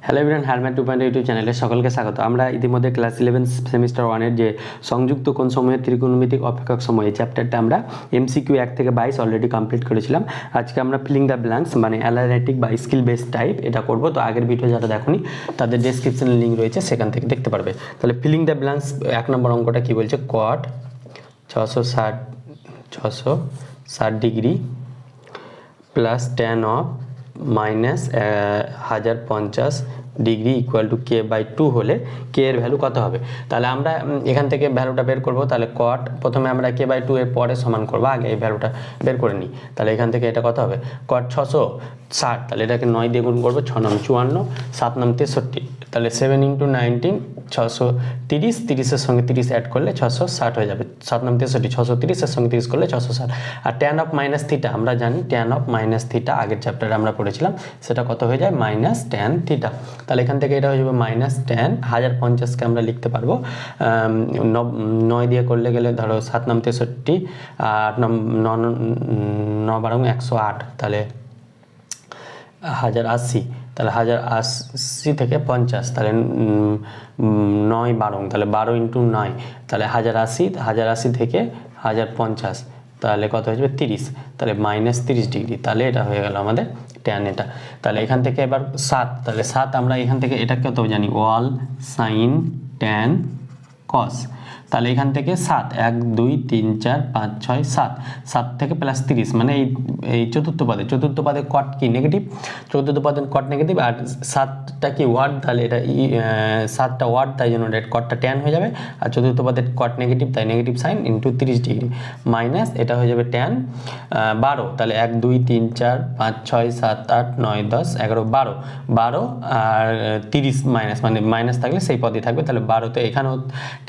Hello everyone, Harman 2.0 YouTube চ্যানেলে সকলকে স্বাগত। আমরা ইতিমধ্যে ক্লাস 11 সেমিস্টার 1-এর যে সংযুক্ত কোণ সমূহের ত্রিকোণমিতিক অপেক্ষক সমূহ এই চ্যাপ্টারটা আমরা এমসিকিউ 1 থেকে 22 অলরেডি কমপ্লিট করেছিলাম। আজকে আমরা ফিলিং দ্য ব্ল্যাঙ্কস মানে অ্যানালাইটিক বা স্কিল বেসড টাইপ এটা করব। তো আগের ভিডিও যারা দেখোনি তাদের ডেসক্রিপশনে লিঙ্ক রয়েছে, সেখান থেকে দেখতে পারবে। তাহলে ফিলিং দ্য ব্ল্যাঙ্কস 1 নম্বর অঙ্কটা কি বলছে, cot 660 degree plus tan of minus 1050 degree equal to K by 2 হলে কে এর ভ্যালু কত হবে। তাহলে আমরা এখান থেকে ভ্যালুটা বের করব। তাহলে কট প্রথমে আমরা কে বাই 2 এর পরে সমান করব, আগে এই ভ্যালুটা বের করে নিই। তাহলে এখান থেকে এটা কত হবে, কট 660, তাহলে এটাকে 9 দিয়ে গুণ করবো, 6 9 54, 7 9 63, তাহলে 7 × 19 630, 30-এর সঙ্গে 30 অ্যাড করলে 660 হয়ে যাবে। 7 9 63, 630 এর সঙ্গে 30 করলে 660। আর ট্যান অফ মাইনাস থিটা আমরা জানি, ট্যান অফ মাইনাস থিটা আগের চ্যাপ্টারে আমরা পড়েছিলাম, সেটা কত হয়ে যায়, মাইনাস ট্যান থিটা। তাহলে এখান থেকে এটা হয়ে যাবে মাইনাস ট্যান 1050কে আমরা লিখতে পারবো 9 দিয়ে করলে গেলে ধরো 7 9 63, 8 9 12 108, তাহলে 1080, তাহলে 1080 থেকে 50, তাহলে 9 12, তাহলে 12 × 9, তাহলে 1080 থেকে 1050, তাহলে কত হয়ে যাবে 30, তাহলে মাইনাস 30 ডিগ্রি। তাহলে এটা হয়ে গেল আমাদের ট্যান এটা। তাহলে এখান থেকে এবার 7, তাহলে 7 আমরা এখান থেকে এটা কত জানি, ওয়াল সাইন ট্যান কস। তাহলে এখান থেকে 7 1 2 3 4 5 6 7, 7 থেকে প্লাস 30 মানে এই চতুর্থ পদে কট কি নেগেটিভ, চতুর্থ পদের কট নেগেটিভ, আর 7টা কি ওয়ার্ড, তাহলে এটা 7টা ওয়ার্ড, তাই জন্য এটা কটটা ট্যান হয়ে যাবে। আর চতুর্থ পদের কট নেগেটিভ, তাই negative sign into 30 degree minus এটা হয়ে যাবে ট্যান 12, তাহলে 1 2 3 4 5 6 7 8 9 10 11 12 আর 30 মাইনাস, মানে মাইনাস থাকলে সেই পদই থাকবে। তাহলে 12তে এখানেও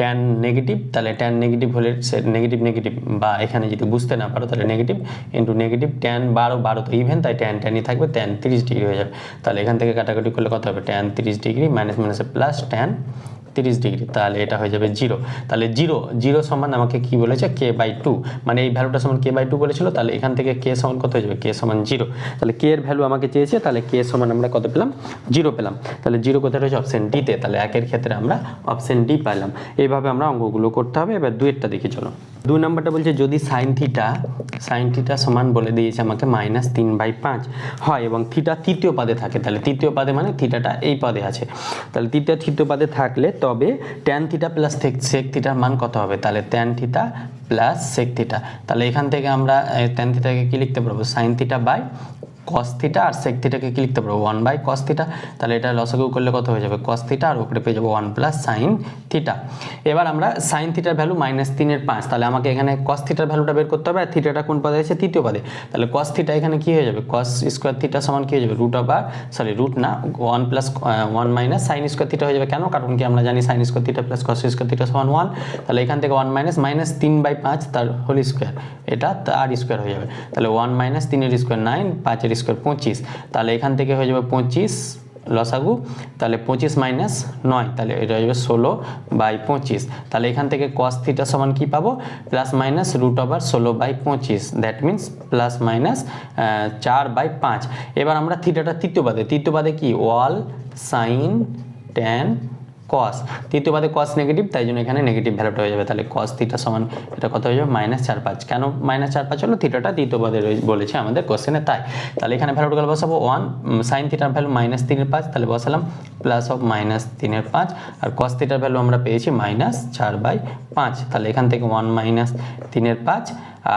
ট্যান নেগেটিভ, তাহলে ট্যান নেগেটিভ হলে সে নেগেটিভ বা এখানে যদি বুঝতে না পারো তাহলে নেগেটিভ ইন্টু নেগেটিভ ট্যান 12 তো ইভেন, তাই ট্যানই থাকবে, ট্যান 30 ডিগ্রি হয়ে যাবে। তাহলে এখান থেকে কাটাকাটি করলে কত হবে, ট্যান 30 ডিগ্রি মাইনাস মাইনাসে প্লাস ট্যান 30 ডিগ্রি, তাহলে এটা হয়ে যাবে 0। তাহলে 0 সমান আমাকে কি বলেছে, কে বাই 2, মানে এই ভ্যালুটা সমান কে বাই 2 বলেছিল। তাহলে এখান থেকে কে সমান কত হয়ে যাবে, কে সমান 0। তাহলে কে এর ভ্যালু আমাকে চেয়েছে, তাহলে কে সমান আমরা কত পেলাম, 0 পেলাম। তাহলে 0 কোথায় রয়েছে, অপশন ডিতে। তাহলে 1-এর ক্ষেত্রে আমরা অপশন ডি পাইলাম। এইভাবে আমরা অঙ্কগুলো করতে হবে। এবার 2-এরটা দেখি চলো। 2 নম্বরটা বলছে যদি সাইন থিটা সমান বলে দিয়েছে আমাকে -3/5 হয় এবং থিটা তৃতীয় পদে থাকে। তাহলে তৃতীয় পদে মানে থিটাটা এই পদে আছে, তাহলে তৃতীয় পদে থাকলে তবে ট্যান থিটা প্লাস সেক থিটার মান কত হবে। তাহলে tan theta plus sec theta, তাহলে এখান থেকে আমরা ট্যান থিটাকে কি লিখতে পারবো, sine theta by cos theta, আর সেক থিটাকে কি লিখতে পারবো, 1/cos থিটা। তাহলে এটা লসাগু করলে কত হয়ে যাবে, cos থিটা, আর উপরে পেয়ে যাবো 1 + sin থিটা। এবার আমরা সাইন থিটার ভ্যালু -3/5, তাহলে আমাকে এখানে cos থিটার ভ্যালুটা বের করতে হবে। আর থিটাটা কোন পদে আছে, তৃতীয় পদে। তাহলে cos থিটা এখানে কি হয়ে যাবে, cos স্কয়ার থিটা সমান কি হয়ে যাবে, 1 - sin স্কয়ার থিটা হয়ে যাবে। কেন, কারণ কি আমরা জানি sin square theta plus cos square theta সমান 1। তাহলে এখান থেকে 1 - 3/5 তার হোল স্কয়ার, এটা তার স্কয়ার হয়ে যাবে। তাহলে 1 - 3 এর স্কয়ার 9, 5 এর স্কয়ার 25, তাহলে এখান থেকে হয়ে যাবে 25 লসাগু, তাহলে 25 - 9, তাহলে এটা হয়ে যাবে 16/25। তাহলে এখান থেকে cos থিটা সমান কি পাবো, +/16/25, দ্যাট মিনস +/4/5। এবার আমরা থিটাটা তৃতীয় পদে কি, ওয়াল সাইন ট্যান কস, তৃতীয় পদে কস নেগেটিভ, তাই জন্য এখানে নেগেটিভ ভ্যালুটা হয়ে যাবে। তাহলে cos থিটা সমান এটা কত হয়ে যাবে, -4/5। কেন -4/5 হলো, থিটাটা তৃতীয় পদে বলেছে আমাদের কোশ্চেনে, তাই। তাহলে এখানে ভ্যালুটা বসাবো 1, সাইন থিটার ভ্যালু -3/5, তাহলে বসালাম প্লাস অফ -3/5, আর cos থিটার ভ্যালু আমরা পেয়েছি -4/5। তাহলে এখান থেকে 1 - 3/5,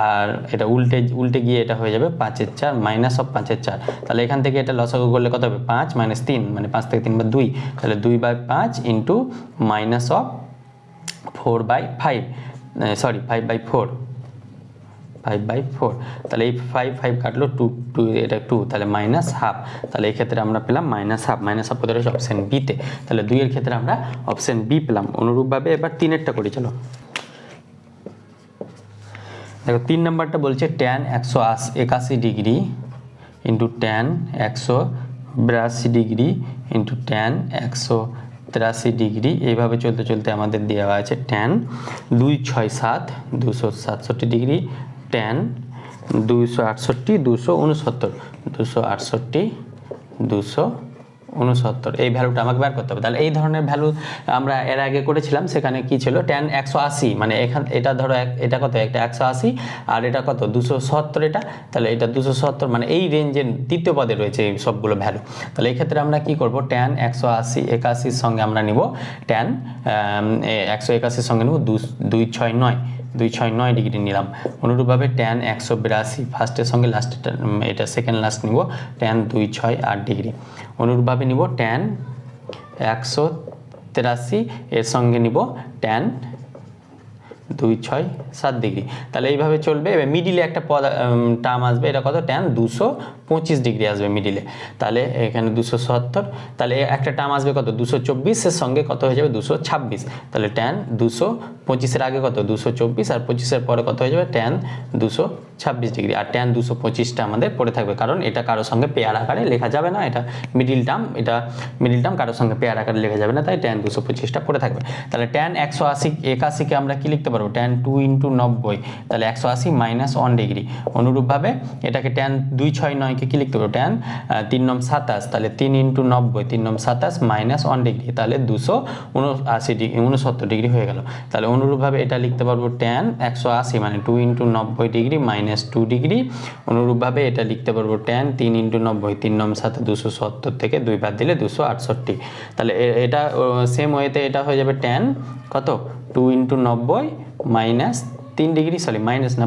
আর এটা উল্টে গিয়ে এটা হয়ে যাবে 5/4 মাইনাস অফ 5/4। তাহলে এখান থেকে এটা লসাগু করলে কত হবে, 5 - 3, মানে 5 থেকে 3 2, তাহলে 2/5 ইন্টু মাইনাস অফ 4/5, সরি 5/4, তাহলে এই 5 কাটলো 2 এটা 2, তাহলে -1/2। তাহলে এই ক্ষেত্রে আমরা পেলাম -1/2 কোথায় রয়েছে, অপশন বিতে। তাহলে 2-এর ক্ষেত্রে আমরা অপশন বি পেলাম। অনুরূপভাবে এবার 3-এরটা করি চলো। দেখো 3 নম্বরটা বলছে tan 181 degree into tan 182 degree into tan 183 degree. এইভাবে চলতে আমাদের দেওয়া আছে ট্যান 267 267 ডিগ্রি, ট্যান 268 269, 268 269 69 এই ভ্যালুটা আমাকে বের করতে হবে। তাহলে এই ধরনের ভ্যালু আমরা এর আগে করেছিলাম, সেখানে কি ছিল tan 180, মানে এখানে এটা ধরো এটা কত, একটা 180 আর এটা কত 270, এটা তাহলে এটা 270, মানে এই রেঞ্জের তৃতীয় পদে রয়েছে এই সবগুলো ভ্যালু। তাহলে এই ক্ষেত্রে আমরা কি করব, tan 180 সঙ্গে আমরা নিব tan 181 সঙ্গে নেব 269 ডিগ্রি নিলাম। অনুরূপভাবে tan 182 ফার্স্টের সঙ্গে লাস্টের এটা সেকেন্ড লাস্ট নিব tan 268 ডিগ্রি। অনুরূপভাবে নিব tan 183 এর সঙ্গে নিব tan 267 ডিগ্রি। তাহলে এইভাবে চলবে। এবার মিডিলে একটা টার্ম আসবে, এটা কত tan 225 ডিগ্রি আসবে মিডিলে। তাহলে এখানে 270, তাহলে একটা টার্ম আসবে কত 224 এর সঙ্গে কত হয়ে যাবে 226, তাহলে tan 225 এর আগে কত 224 আর 25 এর পরে কত হয়ে যাবে tan 226 ডিগ্রি। আর tan 225টা আমাদের পড়ে থাকবে, কারণ এটা কারোর সঙ্গে পেয়ার আকারে লেখা যাবে না, এটা মিডিল টার্ম কারোর সঙ্গে পেয়ার আকারে লেখা যাবে না, তাই tan 225টা পড়ে থাকবে। তাহলে tan 181 কে আমরা কি লিখতে পারবো, tan 2 × 90, তাহলে 180 - 1 ডিগ্রি। অনুরূপভাবে এটাকে tan 269 কে কি লিখতে পারবো, tan 3 × 27, তাহলে 3 × 90, 3 × 27 - 1 ডিগ্রি, তাহলে 269 ডিগ্রি হয়ে গেল। তাহলে অনুরূপভাবে এটা লিখতে পারবো tan 180 মানে 2 × 90 ডিগ্রি -2 ডিগ্রি। অনুরূপভাবে এটা লিখতে পারবো tan 3 × 90, 3 × 7 270 থেকে 2 বাদ দিলে 268। তাহলে এটা সেম ওয়েতে এটা হয়ে যাবে tan কত 2 × 90 -3 ডিগ্রি, সরি মাইনাস না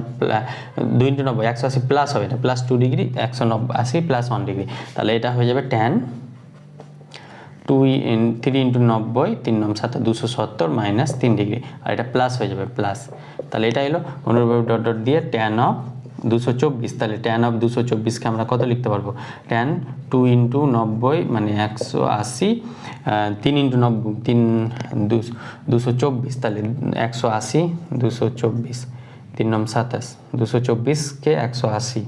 2 × 90 180 প্লাস হবে, এটা +2 ডিগ্রি, 180 + 1 ডিগ্রি। তাহলে এটা হয়ে যাবে tan 3 × 90, 3 × 7 270 -3 ডিগ্রি, আর এটা প্লাস হয়ে যাবে প্লাস। তাহলে এটা এলো। অনুরূপভাবে ডট ডট দিয়ে tan অফ 224, তাহলে tan অফ 224কে আমরা কত লিখতে পারবো, tan 2 × 90 মানে 180, 3 × 90 224, তাহলে 180 224, 3 × 27 224কে 180,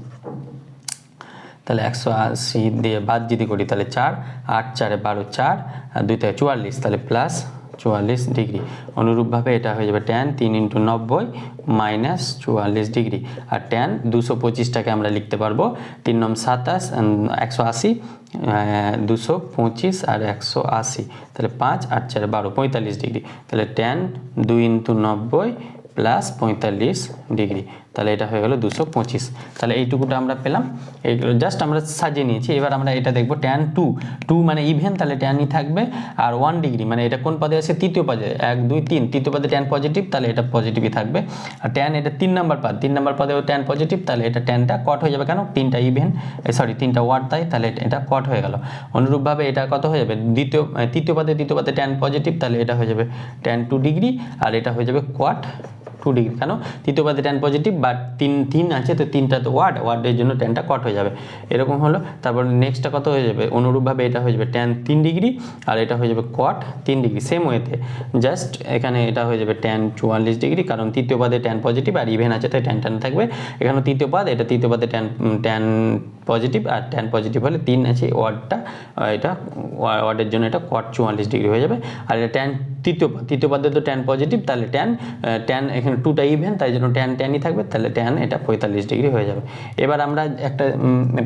তাহলে 180 দিয়ে বাদ যদি করি তাহলে 4, 8 4 12, 4 আর 2 থেকে 44, তাহলে +44 ডিগ্রি। অনুরূপভাবে এটা হয়ে যাবে tan 3 × 90 -44 ডিগ্রি। আর tan 225টাকে আমরা লিখতে পারবো 3 × 27 180, 225 আর 180, তাহলে 5 8 4 12 45 ডিগ্রি। তাহলে tan 2 × 90 +45 ডিগ্রি, তাহলে এটা হয়ে গেল 225। তাহলে এইটুকুটা আমরা পেলাম, এইগুলো জাস্ট আমরা সাজিয়ে নিয়েছি। এবার আমরা এটা দেখবো tan 2 মানে ইভেন, তাহলে ট্যানই থাকবে। আর 1 ডিগ্রি মানে এটা কোন পদে আছে, তৃতীয় পদে, 1 2 3 তৃতীয় পদে ট্যান পজিটিভ, তাহলে এটা পজিটিভই থাকবে। আর ট্যান এটা 3 নম্বর পদ, 3 নম্বর পদেও ট্যান পজিটিভ, তাহলে এটা ট্যানটা কট হয়ে যাবে, কেন 3টা ইভেন, সরি 3টা ওয়াট, তাহলে এটা কট হয়ে গেল। অনুরূপভাবে এটা কত হয়ে যাবে, তৃতীয় পদে ট্যান পজিটিভ, তাহলে এটা হয়ে যাবে ট্যান 2 ডিগ্রি, আর এটা হয়ে যাবে কোয়াট 2 ডিগ্রি, কেন তৃতীয় পদে ট্যান পজিটিভ, বাট 3 আছে, তো 3টা তো ওয়ার্ডের জন্য ট্যানটা কট হয়ে যাবে, এরকম হলো। তারপর নেক্সটটা কত হয়ে যাবে, অনুরূপভাবে এটা হয়ে যাবে ট্যান 3 ডিগ্রি, আর এটা হয়ে যাবে কট 3 ডিগ্রি। সেম ওয়েতে জাস্ট এখানে এটা হয়ে যাবে ট্যান 44 ডিগ্রি, কারণ তৃতীয় পদে ট্যান পজিটিভ আর ইভেন আছে, তাই ট্যান থাকবে। এখানে তৃতীয় পদ, এটা তৃতীয় পদে ট্যান পজিটিভ, আর ট্যান পজিটিভ হলে 3 আছে ওয়ার্ডটা, এটা ওয়ার্ডের জন্য এটা কট 44 ডিগ্রি হয়ে যাবে। আর এটা ট্যান তৃতীয় পদে তো ট্যান পজিটিভ, তাহলে ট্যান এখানে 2টা ইভেন, তাই জন্য ট্যানই থাকবে, তাহলে ট্যান এটা 45 ডিগ্রি হয়ে যাবে। এবার আমরা একটা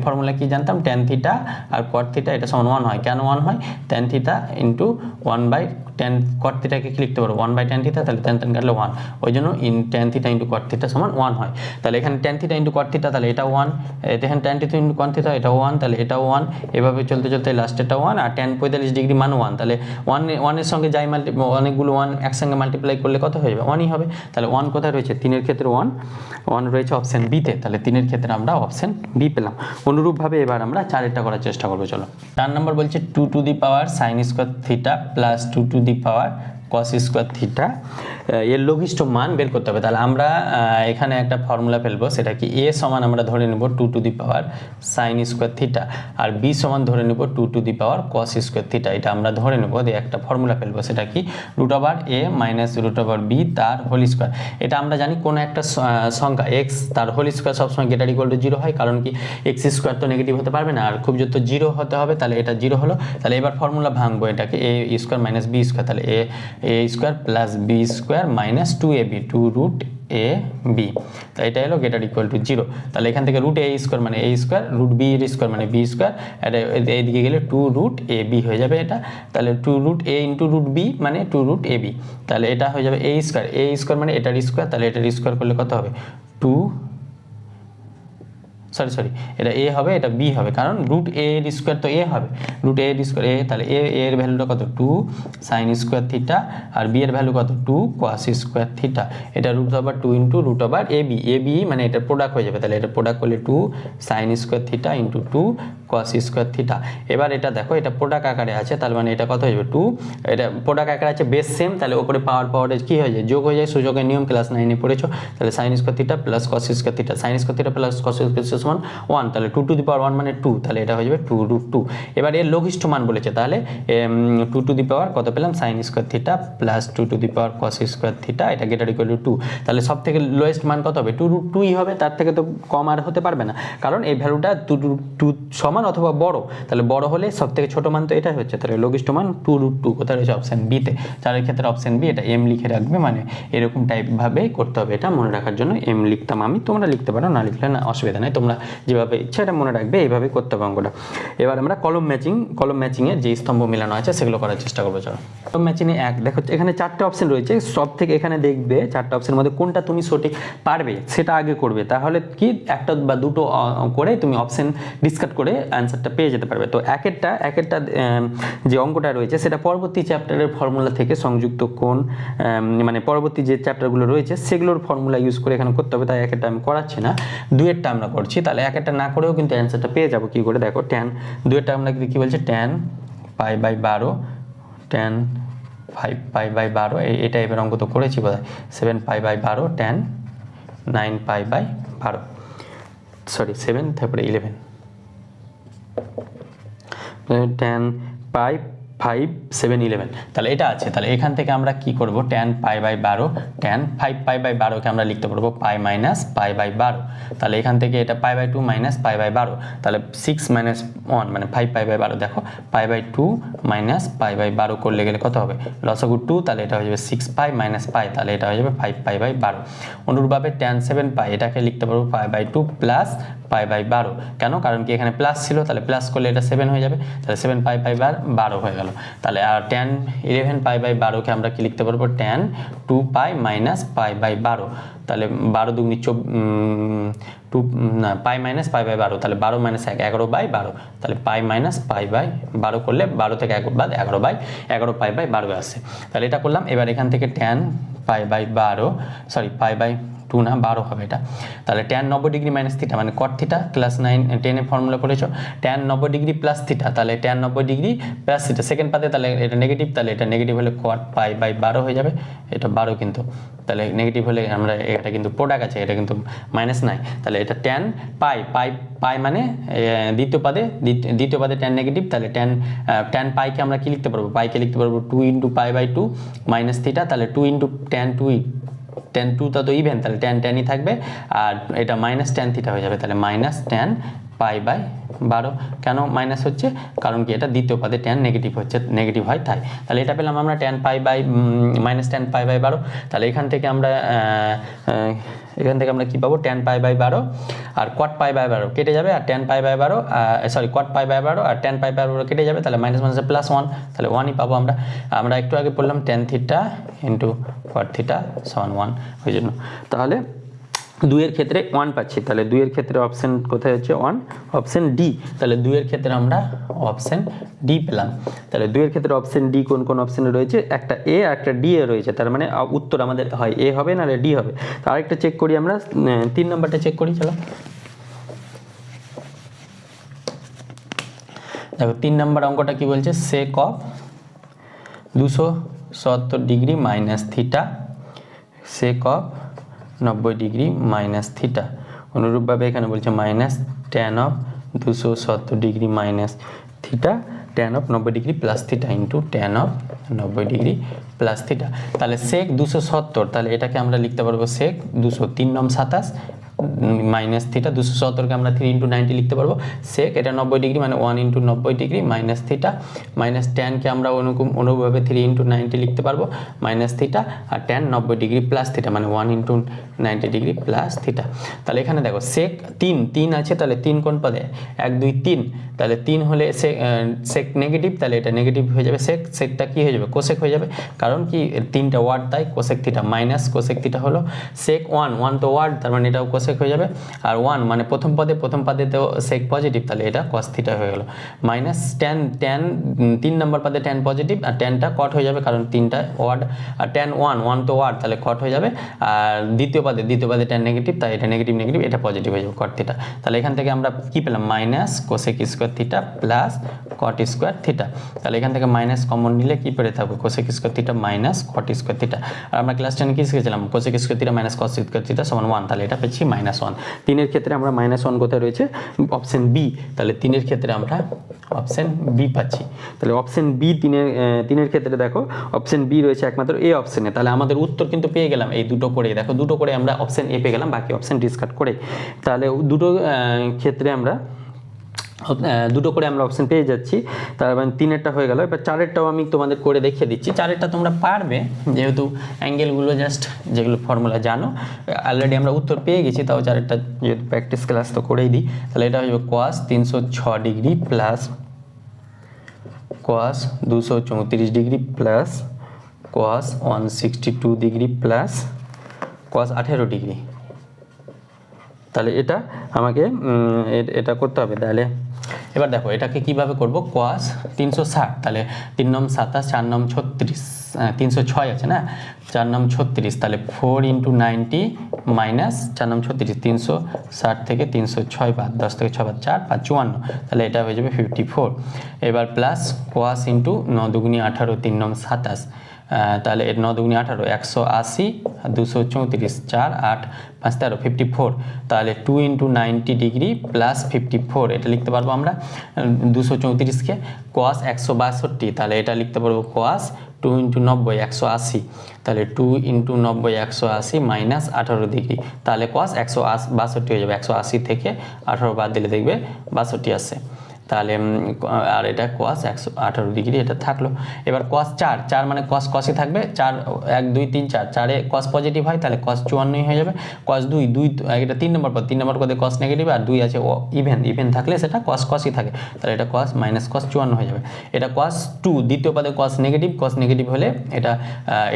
ফর্মুলা কি জানতাম, ট্যান থিটা আর কট থিটা এটা সমান 1 হয়। কেন 1 হয়, ট্যান থিটা ইন্টু 1/tan কট থিটাকে কি লিখতে পারো 1/tan থিটা, তাহলে ট্যান কাটলে 1, ওই জন্য tan theta into cot theta সমান 1 হয়। তাহলে এখানে tan theta into cot theta, তাহলে এটা 1, এখানে tan theta into cot theta এটা 1, তাহলে এটাও 1, এভাবে চলতে চলতে লাস্টেরটা 1, আর ট্যান 45 ডিগ্রি মান 1, তাহলে 1 এর সঙ্গে যাই অনেকগুলো 1 একসঙ্গে মাল্টিপ্লাই করলে কত হয়ে যাবে, 1ই হবে। তাহলে 1 কোথায় রয়েছে, 3-এর ক্ষেত্রে 1 রয়েছে অপশান বিতে, তাহলে 3-এর ক্ষেত্রে আমরা অপশান বি পেলাম। অনুরূপভাবে এবার আমরা 4-এরটা করার চেষ্টা করবো। চলো, 4 নম্বর বলছে 2 to the power sin square theta plus 2 to the power cos square theta এর লঘিষ্ঠ মান বের করতে হবে। তাহলে আমরা এখানে একটা ফর্মুলা ফেলবো, সেটা কি a সমান আমরা ধরে নেব 2 to the power sin square theta, আর b সমান ধরে নেব 2 to the power cos square theta. এটা আমরা ধরে নেব, দিয়ে একটা ফর্মুলা ফেলবো, সেটা কি √a মাইনাস √b তার হোল স্কোয়ার। এটা আমরা জানি কোনো একটা সংখ্যা x তার হোল স্কোয়ার সবসময় গ্রেটার ইকুয়াল টু 0 হয়, কারণ কি x স্কোয়ার তো নেগেটিভ হতে পারবে না, আর খুব যত 0 হতে হবে, তাহলে এটা 0 হলো। তাহলে এবার ফর্মুলা ভাঙবো, এটাকে a square minus b square, তাহলে a square plus b square minus 2ab, 2√a a b, তো এটা হলো গ্রেটার ইকুয়াল টু 0। তাহলে এখান থেকে রুট এ স্কোয়ার মানে এ স্কোয়ার, রুট বি এর স্কোয়ার মানে বি স্কোয়ার, এটা এইদিকে গেলে 2 রুট এ বি হয়ে যাবে এটা। তাহলে 2 রুট এ ইন্টু রুট বি মানে 2 রুট এ বি, তাহলে এটা হয়ে যাবে এ স্কোয়ার মানে এটার স্কোয়ার, তাহলে এটার স্কোয়ার করলে কত হবে 2, সরি এটা এ হবে, এটা বি হবে, কারণ রুট এ এর স্কোয়ার তো এ হবে, রুট এ এর স্কোয়ার এ, তাহলে এ এর ভ্যালুটা কত 2 সাইন স্কোয়ার থিটা, আর বি এর ভ্যালু কত 2 কস স্কোয়ার থিটা। এটা root over 2 into root over A B মানে এটার প্রোডাক্ট হয়ে যাবে, তাহলে এটা প্রোডাক্ট করলে 2 sine square theta into 2 cos square theta. এবার এটা দেখো এটা প্রোডাক্ট আকারে আছে, তার মানে এটা কত হয়ে যাবে 2, এটা প্রোডাক্ট আকারে আছে বেস সেম, তাহলে ওপরে পাওয়ারে কি হয়ে যায় যোগ হয়ে যায়, সুযোগের নিয়ম ক্লাস 9-এ পড়েছো। তাহলে sign square theta plus cos square theta, sign square theta plus cos square theta সমান 1, তাহলে 2 টু দি পাওয়ার 1 মানে 2, তাহলে এটা হয়ে যাবে 2 রুট 2। এবার এর লঘিষ্ঠ মান বলেছে, তাহলে 2 টু দি পাওয়ার কত পেলাম sign square theta plus 2 to the power cos square theta, এটা গ্রেটার ইকুয়াল টু 2। তাহলে সব থেকে লোয়েস্ট মান কত হবে 2 রুট 2ই হবে, তার থেকে তো কম আর হতে পারবে না, কারণ এই ভ্যালুটা 2 রুট 2 সমান অথবা বড়, তাহলে বড় হলে সব থেকে ছোট মান তো এটাই হচ্ছে, তাহলে লঘিষ্ঠ মান 2 রুট 2 কোথায় রয়েছে অপশন বিতে। চারের ক্ষেত্রে অপশন বি, এটা এম লিখে রাখবে, মানে এরকম টাইপভাবেই করতে হবে, এটা মনে রাখার জন্য এম লিখতাম আমি, তোমরা লিখতে পারো, না লিখলে না অসুবিধা নেই, তোমরা যেভাবে ইচ্ছা এটা মনে রাখবে, এইভাবে করতে হবে অঙ্কটা। এবার আমরা কলম ম্যাচিংয়ে যে স্তম্ভ মিলানো আছে সেগুলো করার চেষ্টা করবো। চলো কলম ম্যাচিংয়ে দেখো এখানে 4টে অপশন রয়েছে, সব থেকে এখানে দেখবে 4টে অপশনের মধ্যে কোনটা তুমি সঠিক পারবে সেটা আগে করবে, তাহলে কি একটা বা দুটো করে তুমি অপশন ডিসকার্ড করে অ্যান্সারটা পেয়ে যেতে পারবে। তো এক একটা যে অঙ্কটা রয়েছে সেটা পরবর্তী চ্যাপ্টারের ফর্মুলা থেকে সংযুক্ত কোণ, মানে পরবর্তী যে চ্যাপ্টারগুলো রয়েছে সেগুলোর ফর্মুলা ইউজ করে এখানে করতে হবে, তাই একটা আমি করাচ্ছি না, দুয়েরটা আমরা করছি। তাহলে একটা না করেও কিন্তু অ্যান্সারটা পেয়ে যাবো কি করে, দেখো ট্যান দুয়েরটা আমরা কি বলছি tan pi by 12, tan 5 pi by 12, এটা এবার অঙ্ক তো করেছি বোধহয়, 7 pi by 12 tan 9 pi by 12, sorry 7 তারপরে 11, ট্যান পাই 5 7 11, তাহলে এটা আছে। তাহলে এখান থেকে আমরা কি করব, tan pi by 12 tan 5 pi by 12কে আমরা লিখতে পারবো পাই মাইনাস পাই বাই 12, তাহলে এখান থেকে এটা pi by 2 minus pi by 12, তাহলে 6 মাইনাস 1 মানে 5 পাই বাই 12, দেখো pi by 2 minus pi by 12 করলে গেলে কত হবে লসাগু 2, তাহলে এটা হয়ে যাবে 6 পাই মাইনাস পাই, তাহলে এটা হয়ে যাবে 5 পাই বাই 12। অনুরূপভাবে ট্যান 7 পাই এটাকে লিখতে পারবো pi by 2 plus pi by 12, কেন কারণ কি এখানে প্লাস ছিল, তাহলে প্লাস করলে এটা 7 হয়ে যাবে, তাহলে 7 পাই বাই 12 হয়ে গেল। তাহলে আর ট্যান 11 পাই বাই 12কে আমরা কি লিখতে পারবো tan 2 pi minus pi by 12, তাহলে 12 দুগুণি 2 না পাই মাইনাস পাই বাই 12, তাহলে 12 মাইনাস 1 11 বাই 12, তাহলে পাই মাইনাস পাই বাই 12 করলে 12 থেকে 1 বাদ 11 বাই 11 পাই বাই 12 আসছে, তাহলে এটা করলাম। এবার এখান থেকে tan pi by 12 sorry pi by 2 না 12 হবে এটা, তাহলে ট্যান 90 ডিগ্রি মাইনাস থিটা মানে কট থিটা, ক্লাস 9-10 এর ফর্মুলা পড়েছো, ট্যান 90 ডিগ্রি প্লাস থিটা, তাহলে tan 90 degree plus theta second পাতে, তাহলে এটা নেগেটিভ, তাহলে এটা নেগেটিভ হলে কট পাই বাই 12 হয়ে যাবে, এটা 12 কিন্তু, তাহলে নেগেটিভ হলে আমরা এটা কিন্তু প্রোডাক্ট আছে, এটা কিন্তু মাইনাস নাই, তাহলে এটা ট্যান পাই মানে দ্বিতীয় পাদে ট্যান নেগেটিভ, তাহলে ট্যান পাইকে আমরা কি লিখতে পারবো, পাইকে লিখতে পারবো 2 into pi by 2 minus theta, তাহলে 2 ইন্টু ট্যান 2 তা তো ইভেন, তাহলে ট্যানই থাকবে, আর এটা মাইনাস ট্যান থিটা হয়ে যাবে, তাহলে মাইনাস ট্যান পাই বাই 12, কেন মাইনাস হচ্ছে কারণ কি এটা দ্বিতীয় পদে ট্যান নেগেটিভ হয় তাই, তাহলে এটা পেলাম আমরা tan pi by minus tan pi by 12, তাহলে এখান থেকে আমরা কি পাবো ট্যান পাই বাই 12 আর কট পাই বাই 12 কেটে যাবে, আর tan pi by 12 sorry cot pi by 12 আর ট্যান পাই বাই 12 কেটে যাবে, তাহলে মাইনাস মাইনাসে প্লাস 1, তাহলে 1ই পাবো আমরা একটু আগে পড়লাম tan theta into cot theta সমান 1, ওই জন্য তাহলে 2 এর ক্ষেত্রে 1 পাচ্ছি, তাহলে 2 এর ক্ষেত্রে অপশন কোথায় হচ্ছে 1 অপশন ডি, তাহলে 2 এর ক্ষেত্রে আমরা অপশন ডি পেলাম। তাহলে 2 এর ক্ষেত্রে অপশন ডি কোন অপশনে রয়েছে, একটা এ আর একটা ডি এ রয়েছে, তার মানে উত্তর আমাদের হয় এ হবে না ডি হবে। তো আরেকটা চেক করি আমরা, 3 নম্বরটা চেক করি, চলো দেখো 3 নম্বর অঙ্কটা কি বলছে, sec of 270 degree minus theta sec of 90 degree minus theta, অনুরূপভাবে এখানে বলছে minus tan of 270 degree minus theta tan of 90 degree plus theta into tan of 90 degree plus theta, তাহলে সেক 270, তাহলে এটাকে আমরা লিখতে পারবো সেক 200 3 নম 27 মাইনাস থিটা, 270কে আমরা 3 × 90 লিখতে পারবো। সেক এটা 90 ডিগ্রি মানে 1 × 90 ডিগ্রি মাইনাস থিটা, মাইনাস ট্যানকে আমরা অনুরূপভাবে 3 × 90 লিখতে পারবো মাইনাস থিটা, আর ট্যান 90 ডিগ্রি প্লাস থিটা মানে 1 × 90 ডিগ্রি প্লাস থিটা। তাহলে এখানে দেখো সেক 3 আছে, তাহলে 3 কোন পদে 1 2 3, তাহলে 3 হলে সেক নেগেটিভ, তাহলে এটা নেগেটিভ হয়ে যাবে। সেকটা কি হয়ে যাবে কোসেক হয়ে যাবে, কারণ কি 3টা ওয়ার্ড তাই cosec theta, minus cosec theta হলো সেক 1 তো ওয়ার্ড, তার মানে এটাও কোসেক হয়ে যাবে। আর 1 মানে প্রথম পদে তো সেক পজিটিভ, তাহলে এটা কস থিটা হয়ে গেল। মাইনাস ট্যান 3 নম্বর পদে ট্যান পজিটিভ, আর ট্যানটা কট হয়ে যাবে কারণ 3টা ওয়ার্ড, আর ট্যান 1 তো ওয়ার্ড, তাহলে কট হয়ে যাবে। আর দ্বিতীয় পদে ট্যান নেগেটিভ, তাই এটা নেগেটিভ এটা পজিটিভ হয়ে যাবে কট থিটা। তাহলে এখান থেকে আমরা কি পেলাম minus cosec square theta plus cot square theta. তাহলে এখান থেকে মাইনাস কমন নিলে কি পেরে থাকবে cosec square theta minus cot square theta. আর আমরা ক্লাস 10 কি শিখেছিলাম cosec square theta minus cos square theta সমান 1, তাহলে এটা পেয়েছি -1। 3 ক্ষেত্রে আমরা -1 কোথায় রয়েছে অপশন বি, তাহলে 3 ক্ষেত্রে আমরা অপশন বি পাচ্ছি। তাহলে অপশন বি 3 ক্ষেত্রে দেখো অপশন বি রয়েছে একমাত্র এ অপশনে, তাহলে আমাদের উত্তর কিন্তু পেয়ে গেলাম এই দুটো করে, দেখো দুটো করে আমরা অপশন এ পেয়ে গেলাম, বাকি অপশন ডিসকার্ড করে। তাহলে দুটো ক্ষেত্রে আমরা দুটো করে আমরা অপশন পেয়ে যাচ্ছি, তার মানে 3এরটা হয়ে গেল। এবার 4এরটাও আমি তোমাদের করে দেখিয়ে দিচ্ছি। 4এরটা তোমরা পারবে, যেহেতু অ্যাঙ্গেলগুলো জাস্ট যেগুলো ফর্মুলা জানো অলরেডি আমরা উত্তর পেয়ে গেছি, তাও 4এরটা যেহেতু প্র্যাকটিস ক্লাস তো করেই দিই। তাহলে এটা হয়ে যাবে cos 306 degree plus cos 234 degree plus cos 162 degree plus cos 18 degree. তাহলে এটা আমাকে এটা করতে হবে। তাহলে এবার দেখো এটাকে কিভাবে করব, cos 360, তাহলে 3 9 27 4 9 36 306 আছে না, 4 9 36, তাহলে 4 × 90 মাইনাস 4 9 36, 360 থেকে 306 বাদ, 10 থেকে 6 বাদ 4 5 54, তাহলে এটা হয়ে যাবে 54। এবার প্লাস cos × 9 দুগুনি 18 3 9 27, তাহলে 9 দুগুনি 18 180 234 4 8 5 13 54, তাহলে 2 × 90 ডিগ্রি প্লাস 54 এটা লিখতে পারবো আমরা 234কে। cos 162, তাহলে এটা লিখতে পারবো cos 2 × 90 180, তাহলে 2 × 90 180 মাইনাস 18 ডিগ্রি, তাহলে cos 162 হয়ে যাবে। 180 থেকে 18 বাদ দিলে দেখবে 62 আসছে, তাহলে আর এটা cos 118 ডিগ্রি এটা থাকলো। এবার cos 4 মানে cosই থাকবে, 4 1 2 3 4, 4এ cos পজিটিভ হয় তাহলে cos 54 হয়ে যাবে। cos 2 এটা 3 নম্বর পদে cos নেগেটিভ, আর 2 আছে ইভেন থাকলে সেটা cosই থাকে, তাহলে এটা cos -cos 54 হয়ে যাবে। এটা cos 2 দ্বিতীয় পদে cos নেগেটিভ হলে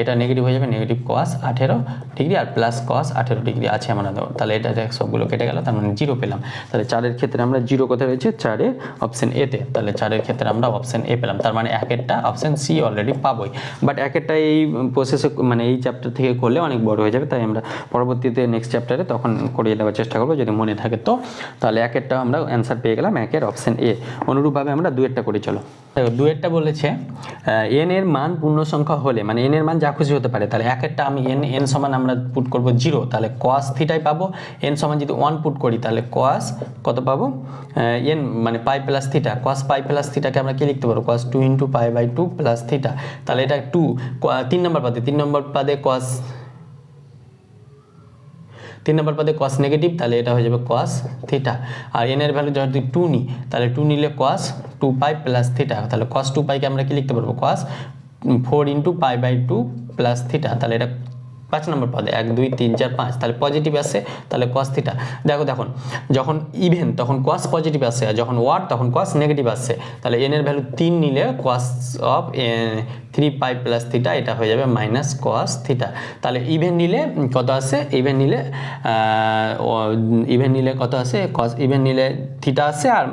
এটা নেগেটিভ হয়ে যাবে, নেগেটিভ cos 18 ডিগ্রি আর প্লাস cos 18 ডিগ্রি আছে আমাদের, তাহলে এটা সবগুলো কেটে গেল, তার মানে 0 পেলাম। তাহলে 4এর ক্ষেত্রে আমরা 0 কোথায় রয়েছে 4-এ অপশন এতে, তাহলে 4-এর ক্ষেত্রে আমরা অপশন এ পেলাম, তার মানে 1-এরটা অপশন সি অলরেডি পাবোই। বাট 1-এরটা এই প্রসেসে মানে এই চ্যাপ্টার থেকে করলে অনেক বড় হয়ে যাবে, তাই আমরা পরবর্তীতে নেক্সট চ্যাপ্টারে তখন করিয়ে দেওয়ার চেষ্টা করবো যদি মনে থাকে তো। তাহলে 1-এরটা আমরা অ্যান্সার পেয়ে গেলাম 1-এর অপশন এ। অনুরূপভাবে আমরা 2-এরটা করি চলো। 2-এরটা বলেছে এন এর মান পূর্ণ সংখ্যা হলে, মানে এন এর মান যা খুশি হতে পারে, তাহলে 1-এরটা আমি এন সমান আমরা পুট করব 0, তাহলে cos থিটাই পাবো। এন সমান যদি 1 পুট করি তাহলে cos কত পাবো এন মানে pi plus theta, cos pi plus থিটাকে আমরা কি লিখতে পারবো cos 2 × π/2 প্লাস থিটা, তাহলে এটা 2 3 নম্বর পদে cos 3 নম্বর পদে cos নেগেটিভ, তাহলে এটা হয়ে যাবে cos থিটা। আর এন এর ভ্যালু যদি 2 নিই তাহলে 2 নিলে cos 2π প্লাস থিটা, তাহলে cos 2πকে আমরা কি লিখতে পারবো cos 4 × π/2 প্লাস থিটা, তাহলে এটা 5 নম্বর পদে 1 2 3 4 5, তাহলে পজিটিভ আসে, তাহলে cos থিটা। দেখুন যখন ইভেন তখন cos পজিটিভ আসে, আর যখন ওয়ার্ড তখন cos নেগেটিভ আসে, তাহলে n এর ভ্যালু 3 নিলে cos অফ 3π প্লাস থিটা এটা হয়ে যাবে মাইনাস cos থিটা। তাহলে ইভেন নিলে কত আসে, ইভেন নিলে কত আসে cos, ইভেন নিলে থিটা আসে, আর